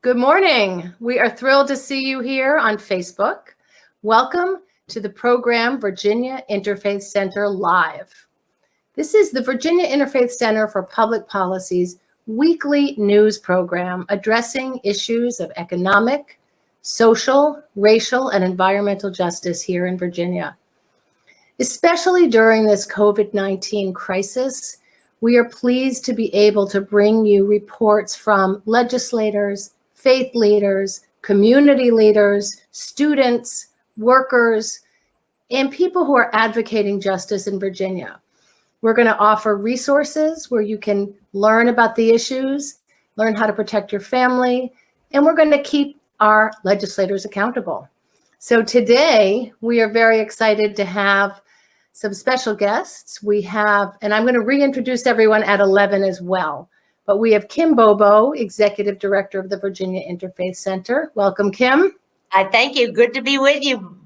Good morning. We are thrilled to see you here on Facebook. Welcome to the program Virginia Interfaith Center Live. This is the Virginia Interfaith Center for Public Policy's weekly news program addressing issues of economic, social, racial, and environmental justice here in Virginia. Especially during this COVID-19 crisis, we are pleased to be able to bring you reports from legislators, faith leaders, community leaders, students, workers, and people who are advocating justice in Virginia. We're going to offer resources where you can learn about the issues, learn how to protect your family, and we're going to keep our legislators accountable. So today, we are very excited to have some special guests. We have, and I'm going to reintroduce everyone at 11 as well. But we have Kim Bobo, Executive Director of the Virginia Interfaith Center. Welcome, Kim. Thank you. Good to be with you.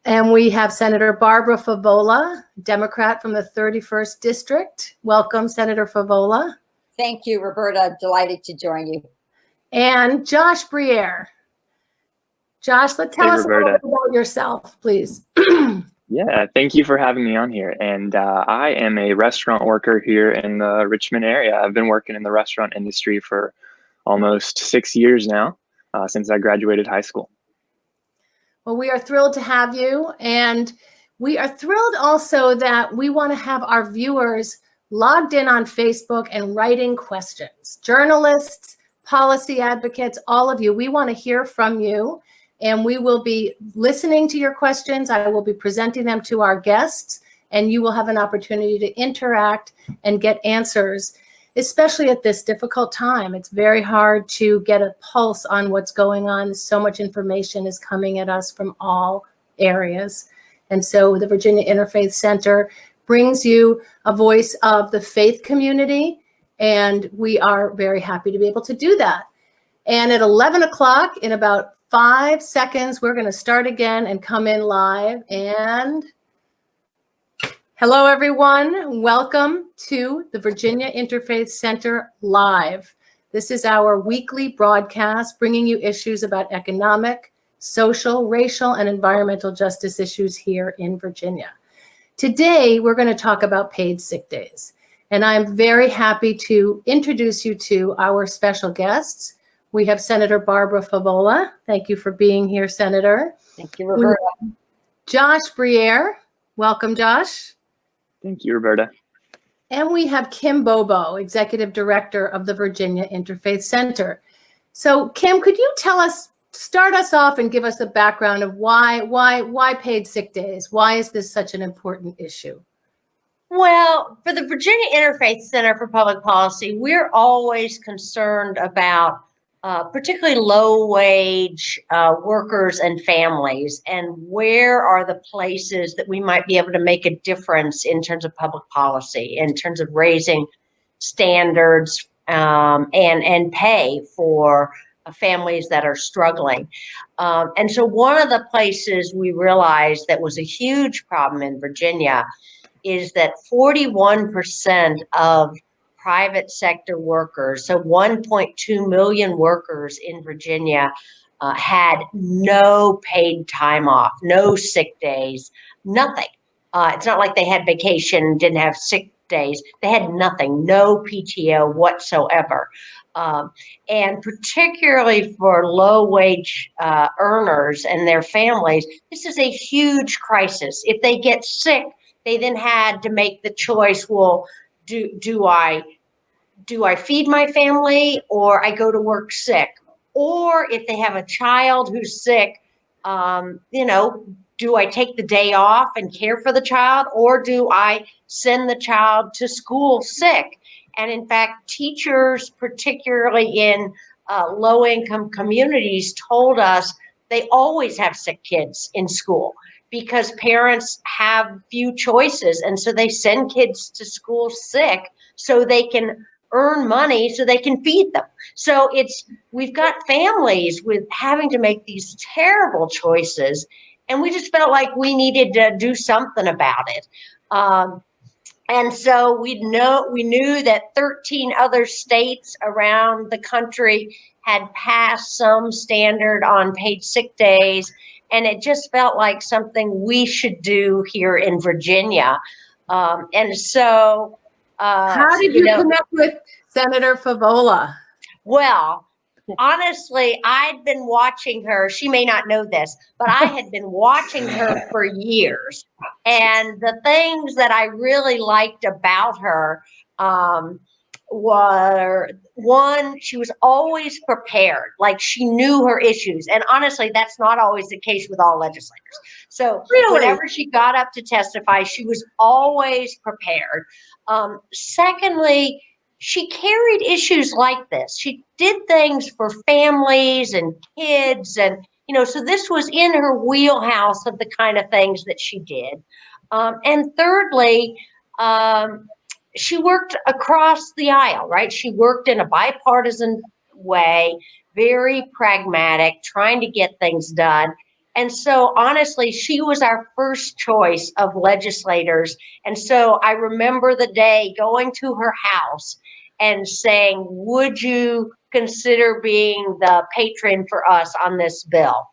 And we have Senator Barbara Favola, Democrat from the 31st District. Welcome, Senator Favola. Thank you, Roberta. Delighted to join you. And Josh Briere. Josh, tell us Roberta. a little bit about yourself, please. Yeah, thank you for having me on here. And I am a restaurant worker here in the Richmond area. I've been working in the restaurant industry for almost 6 years now, since I graduated high school. Well, we are thrilled to have you. And we are thrilled also that we want to have our viewers logged in on Facebook and writing questions. Journalists, policy advocates, all of you, we want to hear from you. And we will be listening to your questions. I will be presenting them to our guests, and you will have an opportunity to interact and get answers, especially at this difficult time. It's very hard to get a pulse on what's going on. So much information is coming at us from all areas. And so the Virginia Interfaith Center brings you a voice of the faith community, and we are very happy to be able to do that. And at 11 o'clock, in about 5 seconds, we're going to start again and come in live. And hello, everyone. Welcome to the Virginia Interfaith Center Live. This is our weekly broadcast bringing you issues about economic, social, racial, and environmental justice issues here in Virginia. Today, we're going to talk about paid sick days. And I'm very happy to introduce you to our special guests. We have Senator Barbara Favola. Thank you for being here, Senator. Thank you, Roberta. Josh Briere. Welcome, Josh. Thank you, Roberta. And we have Kim Bobo, Executive Director of the Virginia Interfaith Center. So, Kim, could you start us off and give us a background of why paid sick days? Why is this such an important issue? Well, for the Virginia Interfaith Center for Public Policy, we're always concerned about particularly low-wage workers and families, and where are the places that we might be able to make a difference in terms of public policy, in terms of raising standards and pay for families that are struggling. And so one of the places we realized that was a huge problem in Virginia is that 41% of private sector workers, so 1.2 million workers in Virginia had no paid time off, no sick days, nothing. It's not like they had vacation, didn't have sick days. They had nothing, no PTO whatsoever. And particularly for low wage earners and their families, this is a huge crisis. If they get sick, they then had to make the choice, well, do I feed my family, or I go to work sick? Or if they have a child who's sick, do I take the day off and care for the child, or do I send the child to school sick? And in fact, teachers, particularly in low-income communities, told us they always have sick kids in school, because parents have few choices. And so they send kids to school sick so they can earn money so they can feed them. So we've got families with having to make these terrible choices. And we just felt like we needed to do something about it. And so we knew that 13 other states around the country had passed some standard on paid sick days, and it just felt like something we should do here in Virginia. And so, How did you connect with Senator Favola? Well, honestly, I'd been watching her. She may not know this, but I had been watching her for years. And the things that I really liked about her were, one, she was always prepared. Like, she knew her issues. And honestly, that's not always the case with all legislators. So whenever she got up to testify, she was always prepared. Secondly, she carried issues like this. She did things for families and kids, and so this was in her wheelhouse of the kind of things that she did. And thirdly, she worked across the aisle, right? She worked in a bipartisan way, very pragmatic, trying to get things done. And so, honestly, she was our first choice of legislators. And so I remember the day going to her house and saying, would you consider being the patron for us on this bill?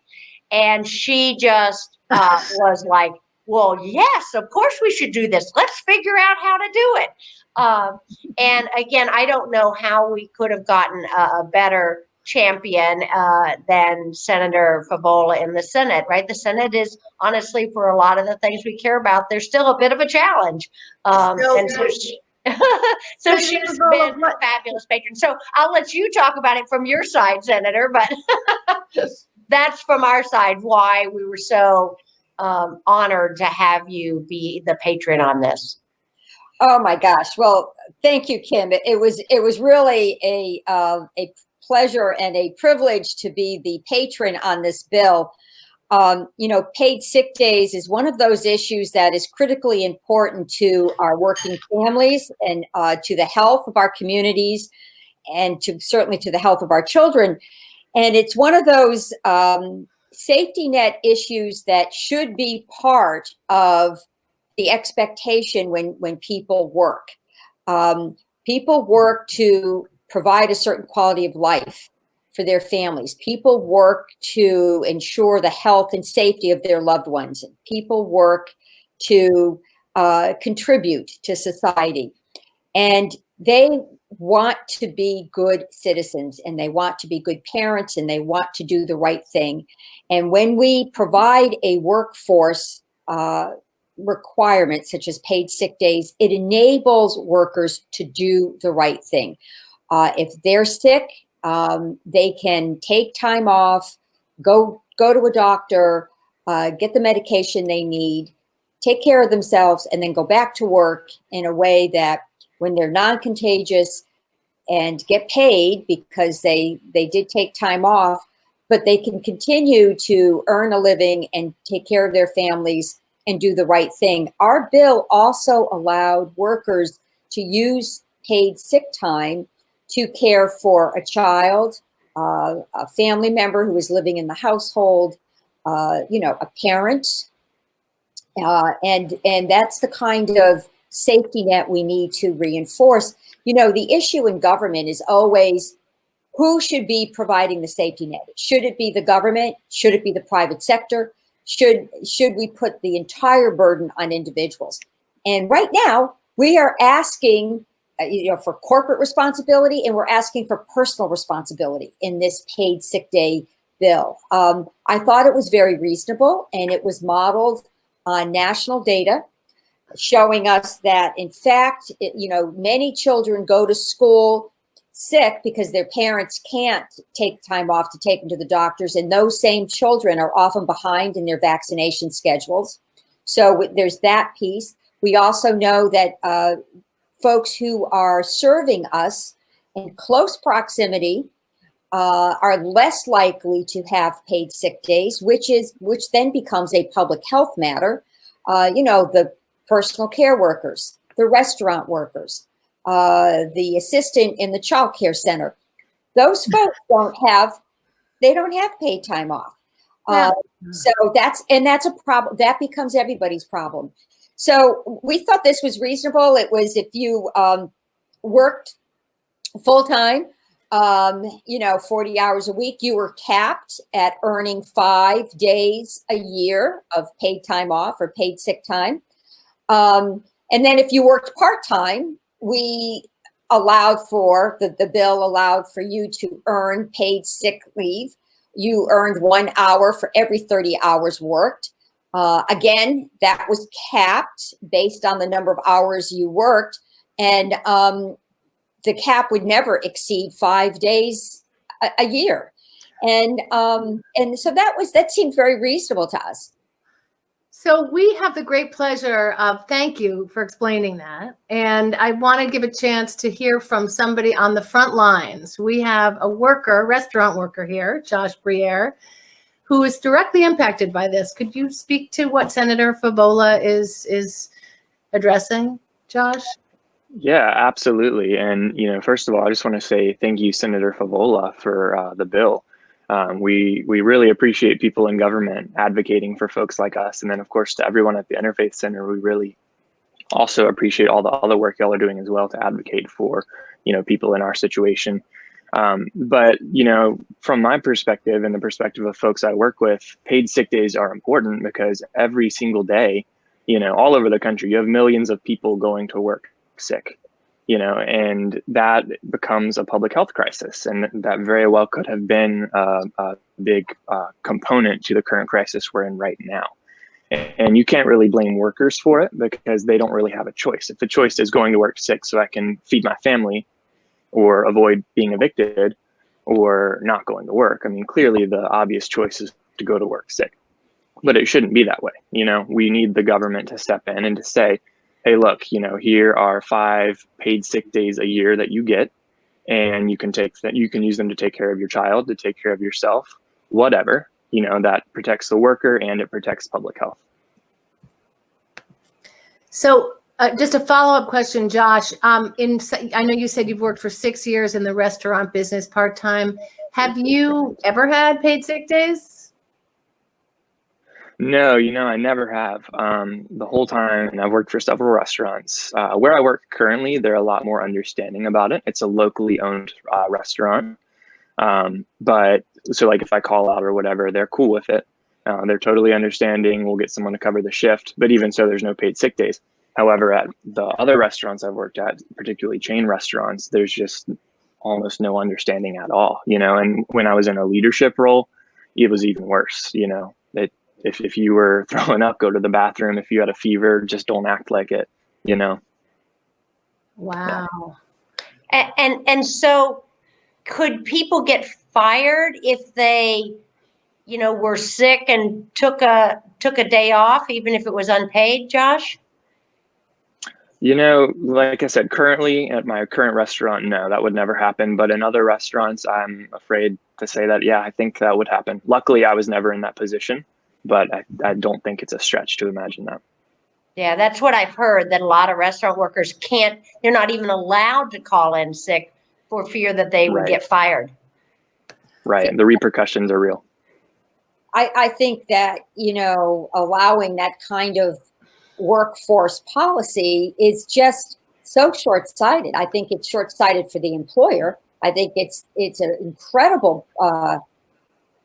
And she just was like, well, yes, of course we should do this. Let's figure out how to do it. And again, I don't know how we could have gotten a better champion than Senator Favola in the Senate, right? The Senate is, honestly, for a lot of the things we care about, there's still a bit of a challenge. And so so she's been a fabulous patron. So I'll let you talk about it from your side, Senator, but that's from our side why we were so honored to have you be the patron on this. Oh my gosh! Well, thank you, Kim. It was really a pleasure and a privilege to be the patron on this bill. Paid sick days is one of those issues that is critically important to our working families and to the health of our communities, and certainly to the health of our children. And it's one of those safety net issues that should be part of the expectation when people work. People work to provide a certain quality of life for their families. People work to ensure the health and safety of their loved ones. People work to contribute to society. And they want to be good citizens, and they want to be good parents, and they want to do the right thing. And when we provide a workforce requirement, such as paid sick days, it enables workers to do the right thing. If they're sick, they can take time off, go to a doctor, get the medication they need, take care of themselves, and then go back to work in a way that when they're non-contagious and get paid because they did take time off, but they can continue to earn a living and take care of their families and do the right thing. Our bill also allowed workers to use paid sick time to care for a child, a family member who is living in the household, a parent. And that's the kind of safety net we need to reinforce. The issue in government is always who should be providing the safety net. Should it be the government? Should it be the private sector? Should we put the entire burden on individuals? And right now, we are asking for corporate responsibility, and we're asking for personal responsibility in this paid sick day bill. I thought it was very reasonable, and it was modeled on national data showing us that, in fact, many children go to school sick because their parents can't take time off to take them to the doctors, and those same children are often behind in their vaccination schedules. So there's that piece. We also know that folks who are serving us in close proximity are less likely to have paid sick days, which then becomes a public health matter. The personal care workers, the restaurant workers, the assistant in the child care center. Those folks don't have paid time off. So that's a problem. That becomes everybody's problem. So we thought this was reasonable. It was if you worked full-time, 40 hours a week, you were capped at earning 5 days a year of paid time off or paid sick time. And then if you worked part-time, we allowed for, the bill allowed for you to earn paid sick leave. You earned 1 hour for every 30 hours worked. Again, that was capped based on the number of hours you worked. And the cap would never exceed 5 days a year. And so that seemed very reasonable to us. So we have the great pleasure of, thank you for explaining that. And I want to give a chance to hear from somebody on the front lines. We have a restaurant worker here, Josh Briere, who is directly impacted by this. Could you speak to what Senator Favola is addressing, Josh? Yeah, absolutely. And, first of all, I just want to say thank you, Senator Favola, for the bill. We really appreciate people in government advocating for folks like us. And then, of course, to everyone at the Interfaith Center, we really also appreciate all the other work y'all are doing as well to advocate for, people in our situation. But, from my perspective and the perspective of folks I work with, paid sick days are important because every single day, all over the country, you have millions of people going to work sick, and that becomes a public health crisis. And that very well could have been a big component to the current crisis we're in right now. And you can't really blame workers for it because they don't really have a choice. If the choice is going to work sick so I can feed my family or avoid being evicted or not going to work, I mean, clearly the obvious choice is to go to work sick. But it shouldn't be that way. We need the government to step in and to say, hey, look, here are 5 paid sick days a year that you get, and you can use them to take care of your child, to take care of yourself, whatever, that protects the worker and it protects public health. So just a follow-up question, Josh. I know you said you've worked for 6 years in the restaurant business part-time. Have you ever had paid sick days? No, I never have. The whole time, and I've worked for several restaurants. Where I work currently, they're a lot more understanding about it. It's a locally owned restaurant. But so like if I call out or whatever, they're cool with it. They're totally understanding. We'll get someone to cover the shift. But even so, there's no paid sick days. However, at the other restaurants I've worked at, particularly chain restaurants, there's just almost no understanding at all, and when I was in a leadership role, it was even worse, If you were throwing up, go to the bathroom. If you had a fever, just don't act like it, Wow. And so could people get fired if they, were sick and took a day off, even if it was unpaid, Josh? Like I said, currently at my current restaurant, no, that would never happen. But in other restaurants, I'm afraid to say that, yeah, I think that would happen. Luckily, I was never in that position. But I don't think it's a stretch to imagine that. Yeah, that's what I've heard, that a lot of restaurant workers they're not even allowed to call in sick for fear that they would get fired. Right. The repercussions are real. I think that, allowing that kind of workforce policy is just so short-sighted. I think it's short-sighted for the employer. I think it's an incredible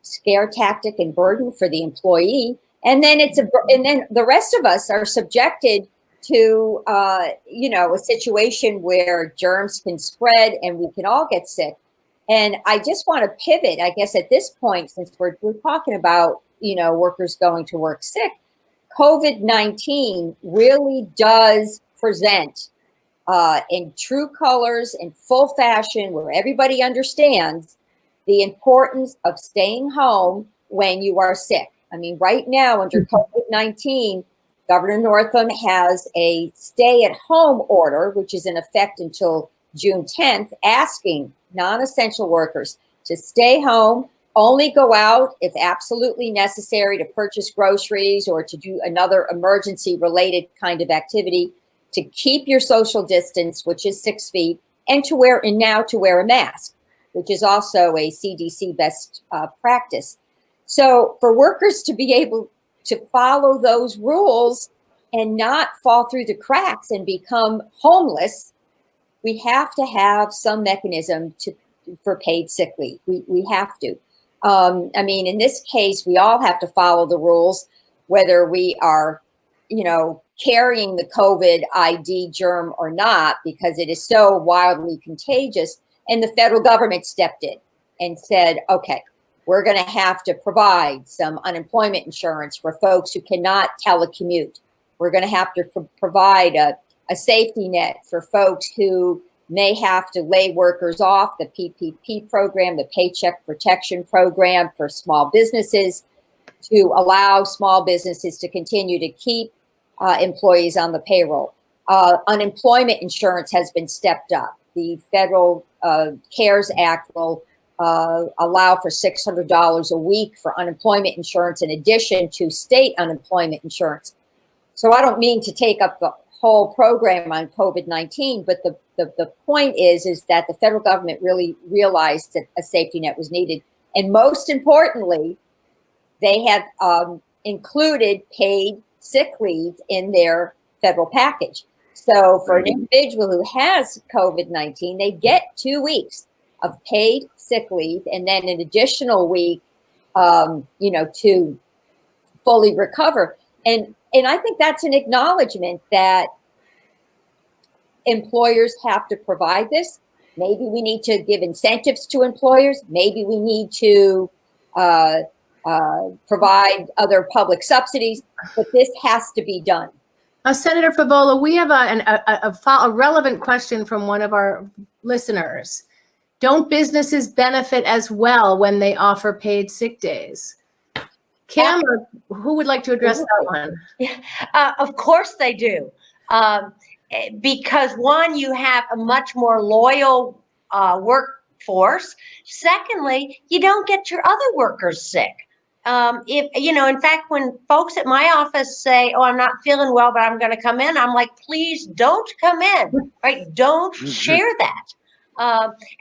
scare tactic and burden for the employee, and then the rest of us are subjected to a situation where germs can spread and we can all get sick. And I just want to pivot, I guess, at this point, since we're talking about workers going to work sick. COVID-19 really does present in true colors, in full fashion, where everybody understands the importance of staying home when you are sick. I mean, right now under COVID-19, Governor Northam has a stay-at-home order, which is in effect until June 10th, asking non-essential workers to stay home, only go out if absolutely necessary to purchase groceries or to do another emergency-related kind of activity, to keep your social distance, which is 6 feet, and to wear a mask, which is also a CDC best practice. So for workers to be able to follow those rules and not fall through the cracks and become homeless, we have to have some mechanism for paid sick leave. We have to. I mean, in this case, we all have to follow the rules, whether we are, carrying the COVID ID germ or not, because it is so wildly contagious. And the federal government stepped in and said, okay, we're going to have to provide some unemployment insurance for folks who cannot telecommute. We're going to have to provide a safety net for folks who may have to lay workers off, the PPP program, the Paycheck Protection Program for small businesses, to allow small businesses to continue to keep employees on the payroll. Unemployment insurance has been stepped up. The federal CARES Act will allow for $600 a week for unemployment insurance in addition to state unemployment insurance. So I don't mean to take up the whole program on COVID-19, but the point is that the federal government really realized that a safety net was needed. And most importantly, they have included paid sick leave in their federal package. So for an individual who has COVID-19, they get 2 weeks of paid sick leave and then an additional week, to fully recover. And I think that's an acknowledgement that employers have to provide this. Maybe we need to give incentives to employers. Maybe we need to provide other public subsidies, but this has to be done. Senator Favola, we have a relevant question from one of our listeners. Don't businesses benefit as well when they offer paid sick days? Kim, who would like to address that one? Yeah, of course they do. Because one, you have a much more loyal workforce. Secondly, you don't get your other workers sick. In fact, when folks at my office say, "Oh, I'm not feeling well, but I'm going to come in," I'm like, "Please don't come in, right? Don't share that."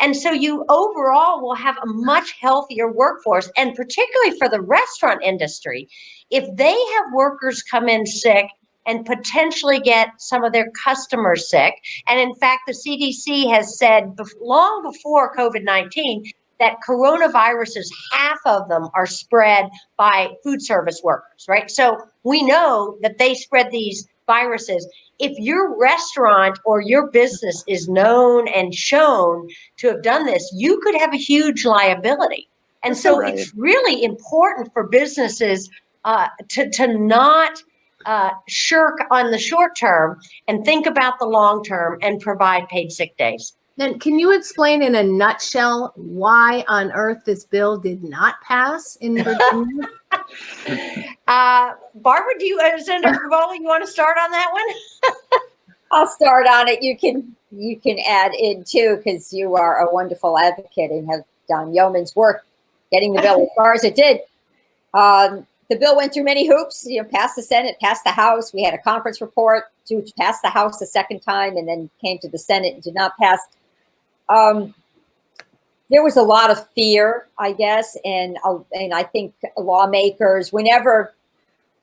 And so you overall will have a much healthier workforce, and particularly for the restaurant industry, if they have workers come in sick and potentially get some of their customers sick. And in fact, the CDC has said long before COVID-19 that coronaviruses, half of them are spread by food service workers, right? So we know that they spread these viruses. If your restaurant or your business is known and shown to have done this, you could have a huge liability. And so it's really important for businesses to not shirk on the short term and think about the long term and provide paid sick days. Then can you explain in a nutshell why on earth this bill did not pass in Virginia? Barbara, Senator Favola, you want to start on that one? I'll start on it. You can add in too, because you are a wonderful advocate and have done yeoman's work getting the bill as far as it did. The bill went through many hoops, passed the Senate, passed the House. We had a conference report to pass the House the second time and then came to the Senate and did not pass. There was a lot of fear, I guess, and I think lawmakers, whenever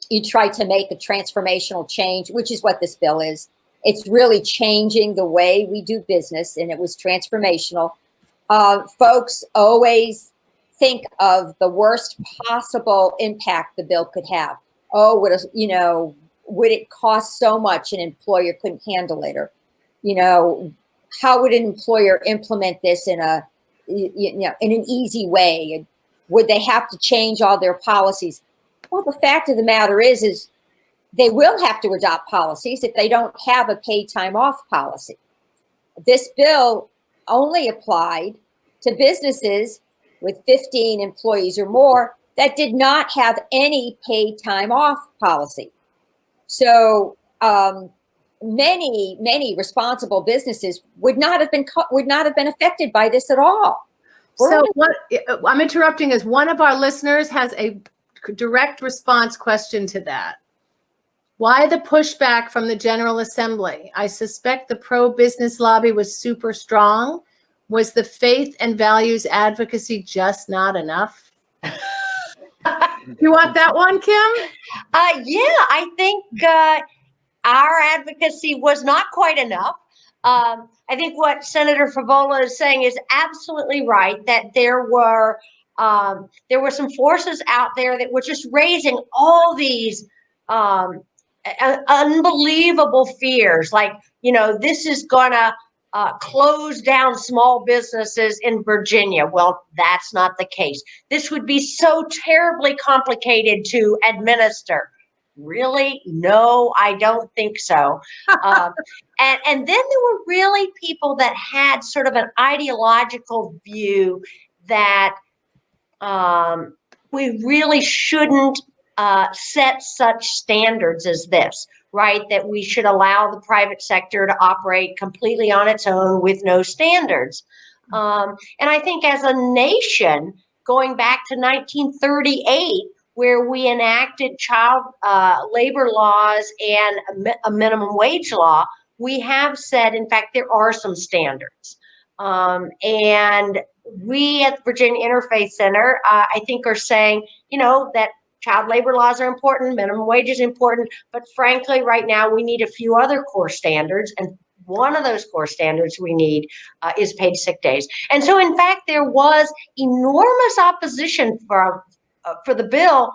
you try to make a transformational change, which is what this bill is, it's really changing the way we do business, and it was transformational. Folks always think of the worst possible impact the bill could have. Oh, would it cost so much an employer couldn't handle it? Or, how would an employer implement this in an easy way? Would they have to change all their policies? Well, the fact of the matter is they will have to adopt policies if they don't have a paid time off policy. This bill only applied to businesses with 15 employees or more that did not have any paid time off policy. So many responsible businesses would not have been affected by this at all. So what I'm interrupting is one of our listeners has a direct response question to that. Why the pushback from the General Assembly? I suspect the pro-business lobby was super strong. Was the faith and values advocacy just not enough? You want that one, Kim? Yeah, I think our advocacy was not quite enough. I think what Senator Favola is saying is absolutely right, that there were some forces out there that were just raising all these unbelievable fears, like, this is gonna close down small businesses in Virginia. Well, that's not the case. This would be so terribly complicated to administer. Really? No, I don't think so. And then there were really people that had sort of an ideological view that we really shouldn't set such standards as this, right? That we should allow the private sector to operate completely on its own with no standards. And I think as a nation, going back to 1938, where we enacted child labor laws and a minimum wage law, we have said, in fact, there are some standards. And we at the Virginia Interfaith Center, I think, are saying, that child labor laws are important, minimum wage is important, but frankly, right now we need a few other core standards, and one of those core standards we need is paid sick days. And so, in fact, there was enormous opposition for the bill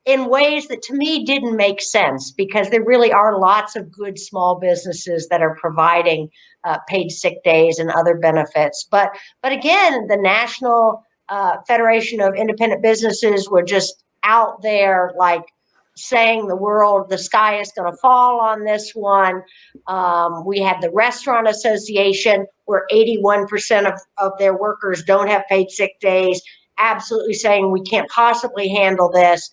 in ways that to me didn't make sense, because there really are lots of good small businesses that are providing paid sick days and other benefits. But again, the National Federation of Independent Businesses were just out there, like, saying the sky is going to fall on this one. We had the Restaurant Association, where 81% of their workers don't have paid sick days, absolutely saying we can't possibly handle this.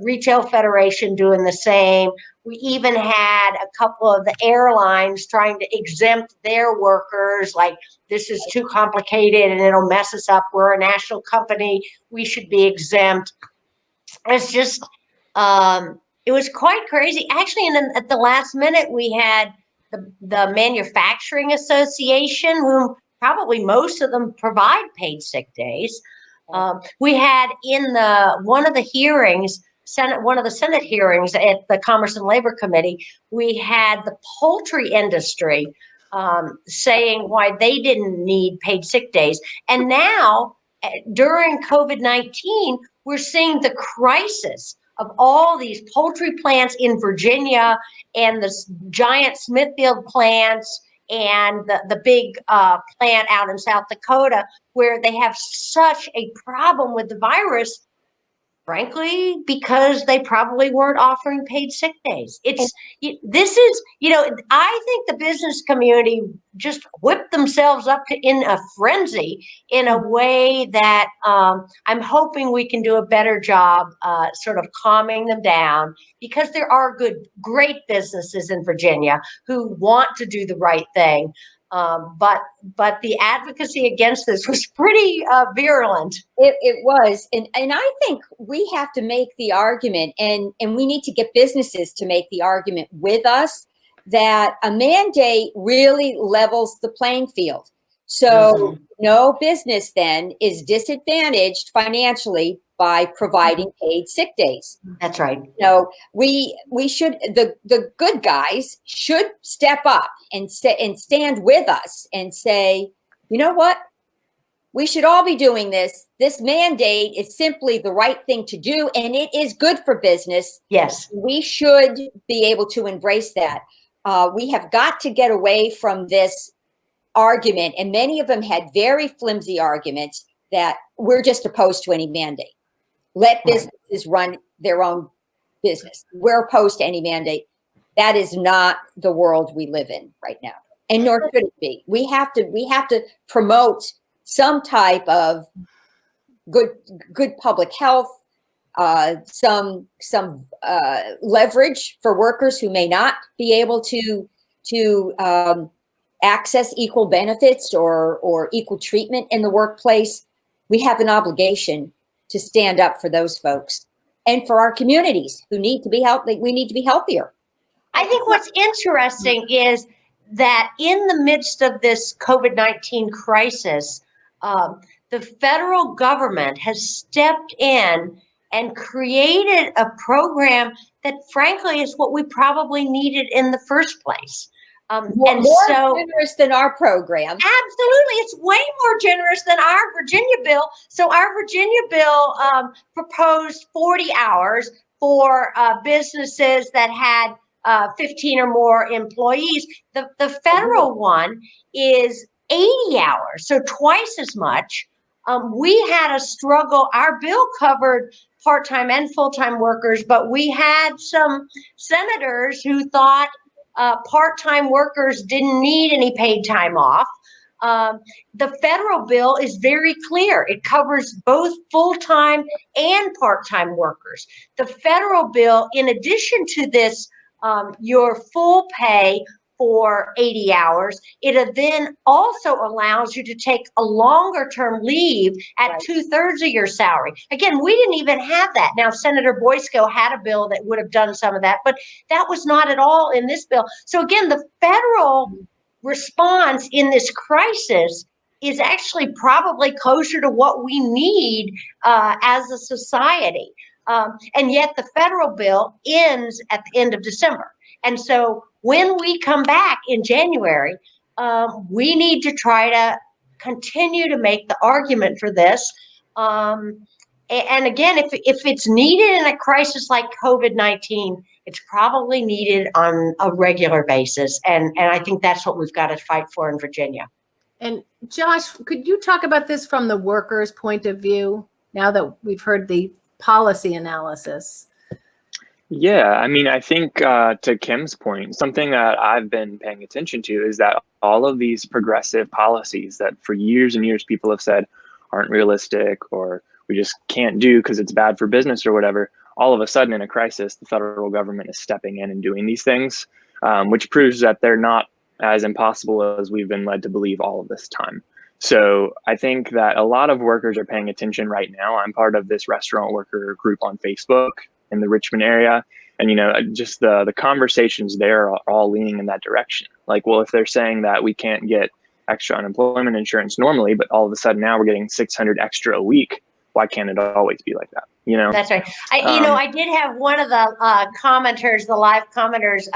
Retail Federation doing the same. We even had a couple of the airlines trying to exempt their workers, like, this is too complicated and it'll mess us up. We're a national company, we should be exempt. It's just, it was quite crazy. Actually, and then at the last minute, we had the Manufacturing Association, whom probably most of them provide paid sick days. We had in one of the hearings, one of the Senate hearings at the Commerce and Labor Committee, we had the poultry industry saying why they didn't need paid sick days. And now, during COVID-19, we're seeing the crisis of all these poultry plants in Virginia and the giant Smithfield plants and the big plant out in South Dakota, where they have such a problem with the virus, frankly, because they probably weren't offering paid sick days. This is, I think the business community just whipped themselves up in a frenzy in a way that I'm hoping we can do a better job sort of calming them down, because there are great businesses in Virginia who want to do the right thing. But the advocacy against this was pretty virulent. It was. And I think we have to make the argument, and we need to get businesses to make the argument with us, that a mandate really levels the playing field. So no business then is disadvantaged financially by providing paid sick days. That's right. We should, the good guys should step up and stand with us and say, you know what? We should all be doing this. This mandate is simply the right thing to do, and it is good for business. Yes. We should be able to embrace that. We have got to get away from this argument, and many of them had very flimsy arguments that we're just opposed to any mandate. Let businesses run their own business. We're opposed to any mandate. That is not the world we live in right now, and nor should it be. We have to promote some type of good public health, some leverage for workers who may not be able to access equal benefits or equal treatment in the workplace. We have an obligation to stand up for those folks and for our communities who need to be healthy. We need to be healthier. I think what's interesting is that in the midst of this COVID-19 crisis, the federal government has stepped in and created a program that frankly is what we probably needed in the first place. More generous than our program. Absolutely. It's way more generous than our Virginia bill. So our Virginia bill proposed 40 hours for businesses that had 15 or more employees. The federal one is 80 hours, so twice as much. We had a struggle. Our bill covered part-time and full-time workers, but we had some senators who thought part-time workers didn't need any paid time off. The federal bill is very clear. It covers both full-time and part-time workers. The federal bill, in addition to this, your full pay for 80 hours, it then also allows you to take a longer term leave at 2/3 of your salary. Again, we didn't even have that. Now, Senator Boysko had a bill that would have done some of that, but that was not at all in this bill. So again, the federal response in this crisis is actually probably closer to what we need as a society. And yet the federal bill ends at the end of December. And so when we come back in January, we need to try to continue to make the argument for this. And again, if it's needed in a crisis like COVID-19, it's probably needed on a regular basis. And I think that's what we've got to fight for in Virginia. And Josh, could you talk about this from the workers' point of view now that we've heard the policy analysis? Yeah, I mean, I think to Kim's point, something that I've been paying attention to is that all of these progressive policies that for years and years people have said aren't realistic or we just can't do because it's bad for business or whatever, all of a sudden in a crisis, the federal government is stepping in and doing these things, which proves that they're not as impossible as we've been led to believe all of this time. So I think that a lot of workers are paying attention right now. I'm part of this restaurant worker group on Facebook in the Richmond area. And, you know, just the conversations there are all leaning in that direction. Like, well, if they're saying that we can't get extra unemployment insurance normally, but all of a sudden now we're getting $600 extra a week, why can't it always be like that? You know? That's right. I did have one of the commenters, the live commenters,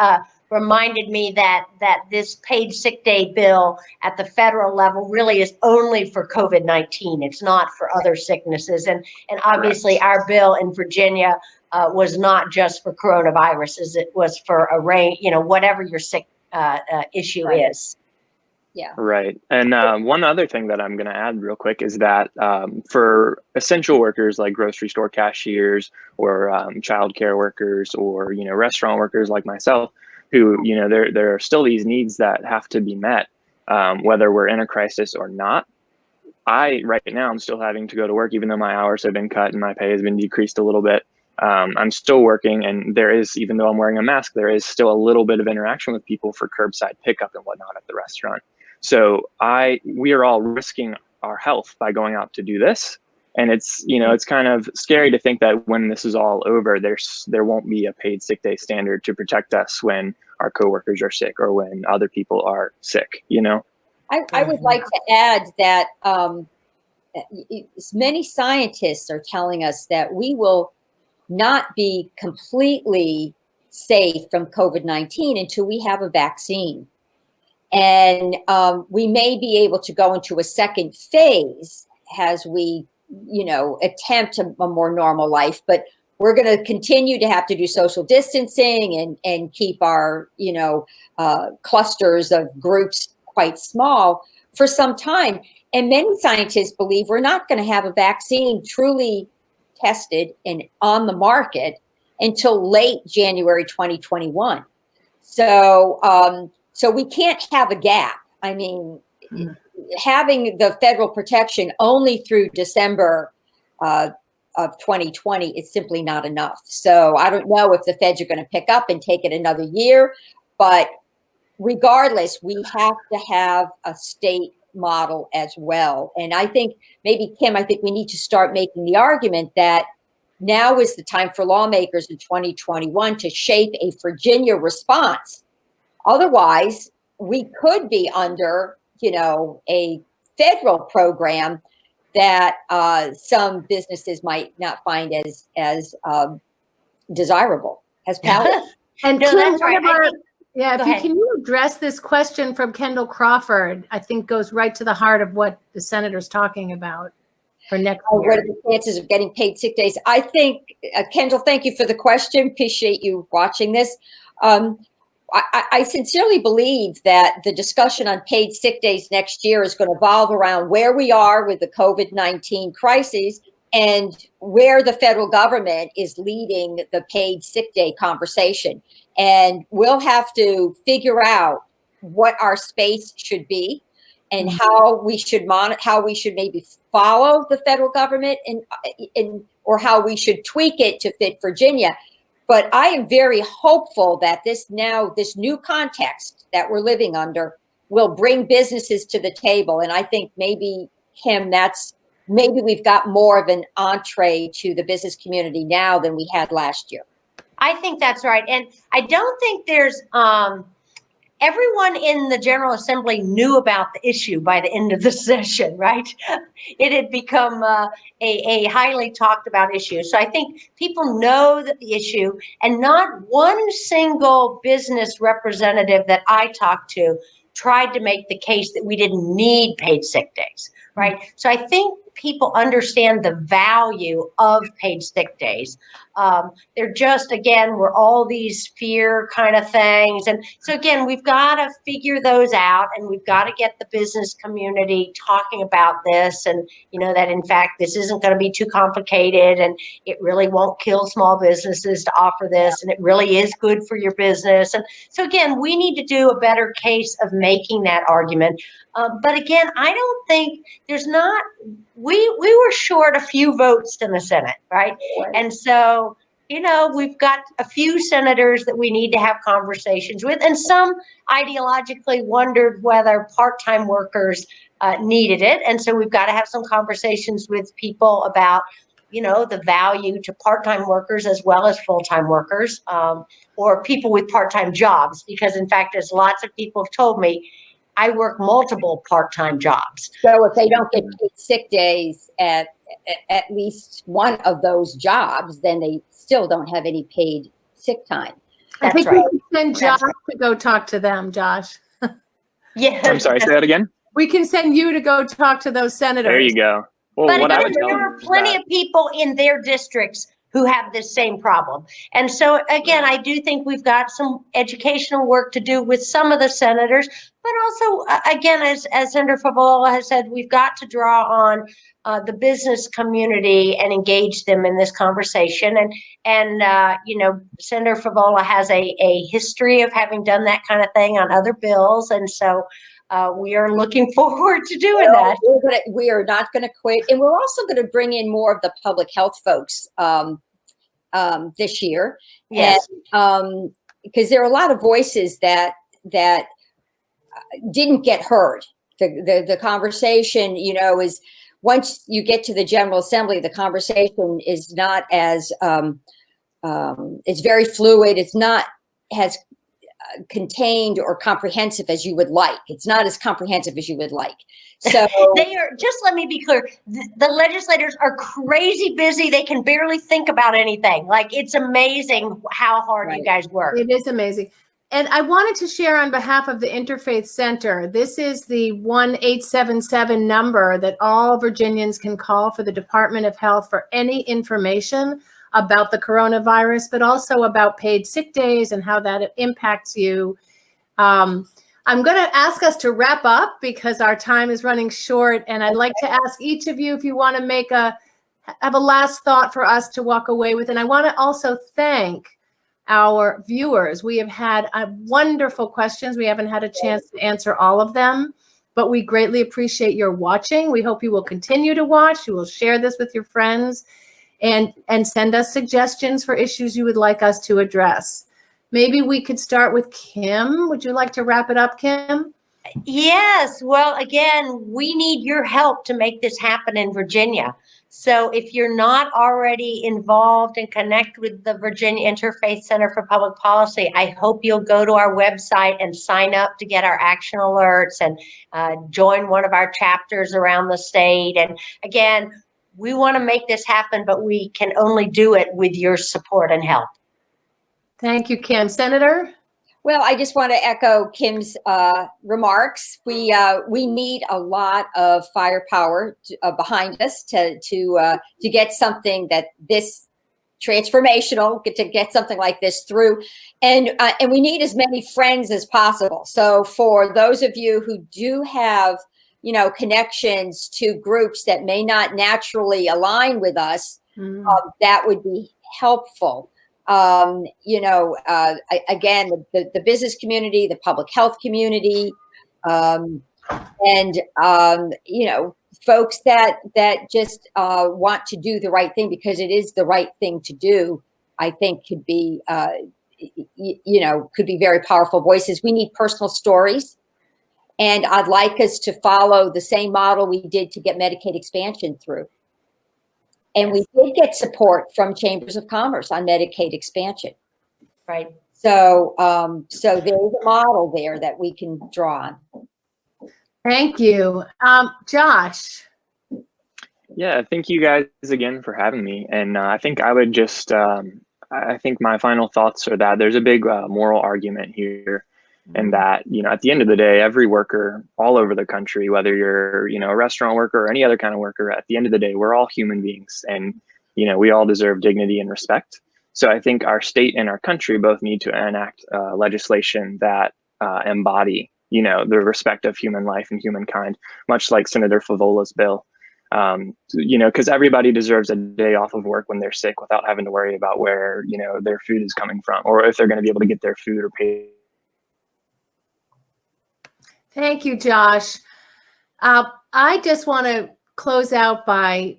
reminded me that this paid sick day bill at the federal level really is only for COVID-19. It's not for other sicknesses. And obviously our bill in Virginia was not just for coronaviruses. It was for a range, you know, whatever your sick issue is. Yeah. Right. And one other thing that I'm going to add real quick is that for essential workers like grocery store cashiers or childcare workers or, you know, restaurant workers like myself, who, you know, there are still these needs that have to be met, whether we're in a crisis or not. Right now, I'm still having to go to work, even though my hours have been cut and my pay has been decreased a little bit. I'm still working, and there is, even though I'm wearing a mask, there is still a little bit of interaction with people for curbside pickup and whatnot at the restaurant. So we are all risking our health by going out to do this. And it's, you know, it's kind of scary to think that when this is all over, there won't be a paid sick day standard to protect us when our coworkers are sick or when other people are sick, you know? I would like to add that many scientists are telling us that we will not be completely safe from COVID-19 until we have a vaccine. And we may be able to go into a second phase as we, you know, attempt a more normal life, but we're going to continue to have to do social distancing and keep our, you know, clusters of groups quite small for some time. And many scientists believe we're not going to have a vaccine truly tested and on the market until late January 2021. So we can't have a gap. I mean, having the federal protection only through December of 2020 is simply not enough. So I don't know if the feds are going to pick up and take it another year, but regardless, we have to have a state model as well. And I think maybe, Kim, I think we need to start making the argument that now is the time for lawmakers in 2021 to shape a Virginia response. Otherwise, we could be under, you know, a federal program that some businesses might not find as desirable, as palatable. And No, Kim, that's one right. of our- I think, yeah, go if you ahead. can you address this question from Kendall Crawford, I think goes right to the heart of what the senator's talking about for next year. What are the chances of getting paid sick days? I think, Kendall, thank you for the question. Appreciate you watching this. I sincerely believe that the discussion on paid sick days next year is going to evolve around where we are with the COVID-19 crisis and where the federal government is leading the paid sick day conversation. And we'll have to figure out what our space should be and how we should maybe follow the federal government or how we should tweak it to fit Virginia. But I am very hopeful that this new context that we're living under will bring businesses to the table. And I think maybe, Kim, maybe we've got more of an entree to the business community now than we had last year. I think that's right. And I don't think there's everyone in the General Assembly knew about the issue by the end of the session, right? It had become a highly talked about issue. So I think people know that the issue, and not one single business representative that I talked to tried to make the case that we didn't need paid sick days, right? So I think people understand the value of paid sick days. They're just, again, we're all these fear kind of things. And so again, we've got to figure those out, and we've got to get the business community talking about this, and that in fact, this isn't going to be too complicated, and it really won't kill small businesses to offer this, and it really is good for your business. And so again, we need to do a better case of making that argument. But again, I don't think we were short a few votes in the Senate, right? And so, we've got a few senators that we need to have conversations with, and some ideologically wondered whether part-time workers needed it. And so we've got to have some conversations with people about, the value to part-time workers as well as full-time workers, or people with part-time jobs, because in fact, as lots of people have told me, I work multiple part-time jobs. So if they don't get paid sick days at least one of those jobs, then they still don't have any paid sick time. I think right. we can send Josh to go talk to them, Josh. Yeah. I'm sorry, say that again? We can send you to go talk to those senators. There you go. Well, But what I again, would tell there them are is plenty that- of people in their districts who have this same problem. And so again, I do think we've got some educational work to do with some of the senators, but also, again, as Senator Favola has said, we've got to draw on the business community and engage them in this conversation. And Senator Favola has a history of having done that kind of thing on other bills. And so we are looking forward to doing that. We are not going to quit. And we're also going to bring in more of the public health folks this year. Yes. And, because there are a lot of voices that didn't get heard. The conversation, is once you get to the General Assembly, the conversation is not as, it's very fluid. It's not as contained or comprehensive as you would like. It's not as comprehensive as you would like. So they are, just let me be clear, the legislators are crazy busy. They can barely think about anything. Like, it's amazing how hard you guys work. It is amazing. And I wanted to share on behalf of the Interfaith Center, this is the 1-877 number that all Virginians can call for the Department of Health for any information about the coronavirus, but also about paid sick days and how that impacts you. I'm going to ask us to wrap up because our time is running short, and I'd like to ask each of you if you want to have a last thought for us to walk away with. And I want to also thank our viewers. We have had wonderful questions. We haven't had a chance to answer all of them, but we greatly appreciate your watching. We hope you will continue to watch. You will share this with your friends and send us suggestions for issues you would like us to address. Maybe we could start with Kim. Would you like to wrap it up, Kim? Yes. Well, again, we need your help to make this happen in Virginia. So if you're not already involved and connect with the Virginia Interfaith Center for Public Policy, I hope you'll go to our website and sign up to get our action alerts and join one of our chapters around the state. And again, we want to make this happen, but we can only do it with your support and help. Thank you, Kim. Senator? Well, I just want to echo Kim's remarks. We need a lot of firepower behind us to get something that this transformational, to get something like this through, and we need as many friends as possible. So for those of you who do have connections to groups that may not naturally align with us, that would be helpful. Again, the business community, the public health community, and folks that just want to do the right thing because it is the right thing to do, I think could be very powerful voices. We need personal stories. And I'd like us to follow the same model we did to get Medicaid expansion through. And we did get support from chambers of commerce on Medicaid expansion. Right. So there's a model there that we can draw on. Thank you. Josh. Yeah, thank you guys again for having me. And I think I would just, I think my final thoughts are that there's a big moral argument here. And that, at the end of the day, every worker all over the country, whether you're, a restaurant worker or any other kind of worker, at the end of the day, we're all human beings and, we all deserve dignity and respect. So I think our state and our country both need to enact legislation that embody, the respect of human life and humankind, much like Senator Favola's bill. Because everybody deserves a day off of work when they're sick without having to worry about where, their food is coming from or if they're going to be able to get their food or pay. Thank you, Josh. I just want to close out by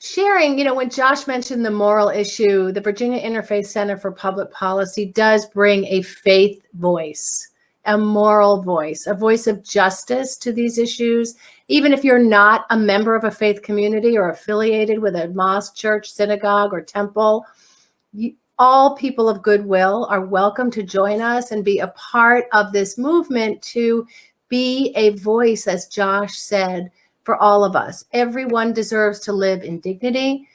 sharing, when Josh mentioned the moral issue, the Virginia Interfaith Center for Public Policy does bring a faith voice, a moral voice, a voice of justice to these issues. Even if you're not a member of a faith community or affiliated with a mosque, church, synagogue, or temple, all people of goodwill are welcome to join us and be a part of this movement to be a voice, as Josh said, for all of us. Everyone deserves to live in dignity.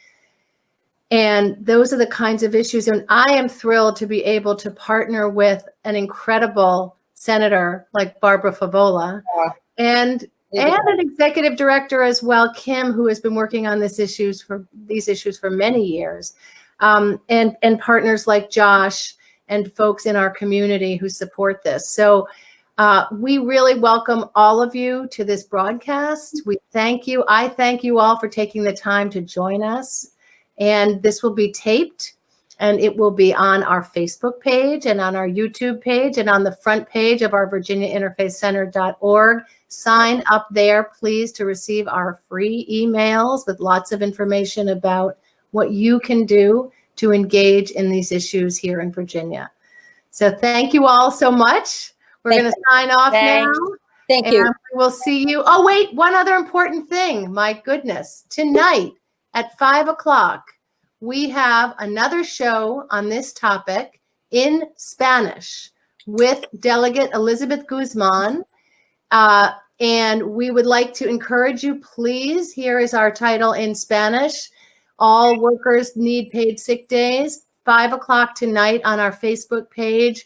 And those are the kinds of issues. And I am thrilled to be able to partner with an incredible senator like Barbara Favola and an executive director as well, Kim, who has been working on these issues for many years. And partners like Josh and folks in our community who support this. So we really welcome all of you to this broadcast. We thank you. I thank you all for taking the time to join us. And this will be taped and it will be on our Facebook page and on our YouTube page and on the front page of our virginiainterfaithcenter.org. Sign up there, please, to receive our free emails with lots of information about what you can do to engage in these issues here in Virginia. So thank you all so much. We're going to sign off now. Thank you. We'll see you. Oh, wait, one other important thing. My goodness. Tonight at 5 o'clock, we have another show on this topic in Spanish with Delegate Elizabeth Guzman. And we would like to encourage you, please. Here is our title in Spanish. All workers need paid sick days. 5 o'clock tonight on our Facebook page.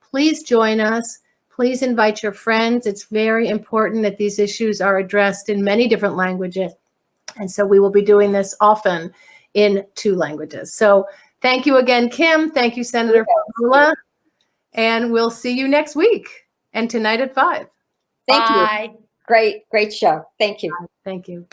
Please join us. Please invite your friends. It's very important that these issues are addressed in many different languages. And so we will be doing this often in 2 languages. So thank you again, Kim. Thank you, Senator Favula. And we'll see you next week and tonight at 5. Thank you. Great show. Thank you. Thank you.